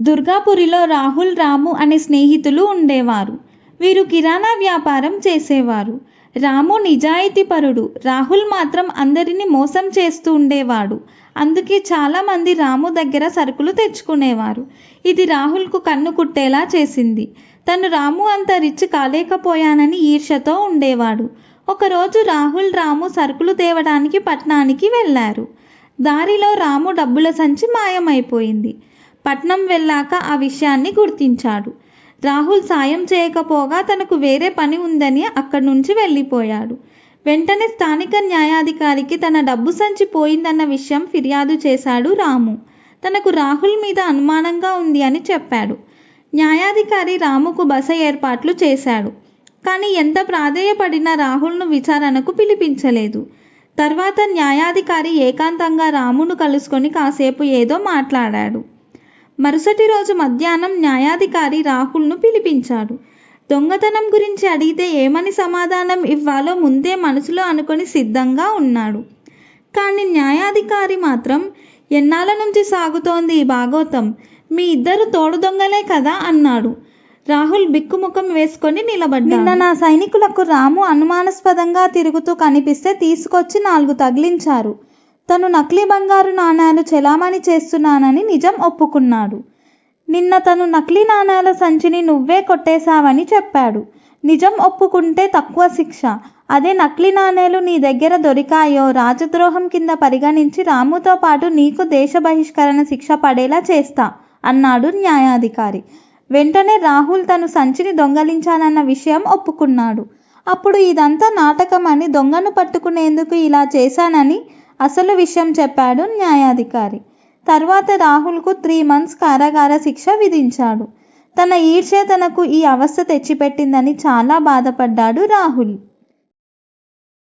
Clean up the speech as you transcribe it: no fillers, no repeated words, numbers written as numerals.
దుర్గాపురిలో రాహుల్, రాము అనే స్నేహితులు ఉండేవారు. వీరు కిరాణా వ్యాపారం చేసేవారు. రాము నిజాయితీపరుడు. రాహుల్ మాత్రం అందరినీ మోసం చేస్తూ ఉండేవాడు. అందుకే చాలామంది రాము దగ్గర సరుకులు తెచ్చుకునేవారు. ఇది రాహుల్కు కన్ను కుట్టేలా చేసింది. తను రాము అంత రిచ్ కాలేకపోయానని ఈర్ష్యతో ఉండేవాడు. ఒకరోజు రాహుల్, రాము సరుకులు తేవడానికి పట్నానికి వెళ్ళారు. దారిలో రాము డబ్బుల సంచి మాయమైపోయింది. పట్నం వెళ్ళాక ఆ విషయాన్ని గుర్తించాడు. రాహుల్ సాయం చేయకపోగా తనకు వేరే పని ఉందని అక్కడి నుంచి వెళ్ళిపోయాడు. వెంటనే స్థానిక న్యాయాధికారికి తన డబ్బు సంచి పోయిందన్న విషయం ఫిర్యాదు చేశాడు రాము. తనకు రాహుల్ మీద అనుమానంగా ఉంది అని చెప్పాడు. న్యాయాధికారి రాముకు బస ఏర్పాట్లు చేశాడు. కానీ ఎంత ప్రాధేయపడినా రాహుల్ను విచారణకు పిలిపించలేదు. తర్వాత న్యాయాధికారి ఏకాంతంగా రామును కలుసుకొని కాసేపు ఏదో మాట్లాడాడు. మరుసటి రోజు మధ్యాహ్నం న్యాయాధికారి రాహుల్ను పిలిపించాడు. దొంగతనం గురించి అడిగితే ఏమని సమాధానం ఇవ్వాలో ముందే మనసులో అనుకొని సిద్ధంగా ఉన్నాడు. కానీ న్యాయాధికారి మాత్రం, ఎన్నాళ్ళ నుంచి సాగుతోంది ఈ భాగోతం? మీ ఇద్దరు తోడు దొంగలే కదా అన్నాడు. రాహుల్ బిక్కుముఖం వేసుకొని నిలబడ్డాడు. నిన్న నా సైనికులకు రాము అనుమానాస్పదంగా తిరుగుతూ కనిపిస్తే తీసుకొచ్చి 4 తగిలించారు. తను నకిలీ బంగారు నాణేలు చెలామణి చేస్తున్నానని నిజం ఒప్పుకున్నాడు. నిన్న తను నకిలీ నాణేల సంచిని నువ్వే కొట్టేశావని చెప్పాడు. నిజం ఒప్పుకుంటే తక్కువ శిక్ష. అదే నకిలీ నాణేలు నీ దగ్గర దొరికాయో రాజద్రోహం కింద పరిగణించి రాముతో పాటు నీకు దేశ బహిష్కరణ శిక్ష పడేలా చేస్తా అన్నాడు న్యాయాధికారి. వెంటనే రాహుల్ తను సంచిని దొంగలించానన్న విషయం ఒప్పుకున్నాడు. అప్పుడు ఇదంతా నాటకం అని, దొంగను పట్టుకునేందుకు ఇలా చేశానని అసలు విషయం చెప్పాడు న్యాయాధికారి. తర్వాత రాహుల్కు 3 months కారాగార శిక్ష విధించాడు. తన ఈర్ష్య తనకు ఈ అవస్థ తెచ్చిపెట్టిందని చాలా బాధపడ్డాడు రాహుల్.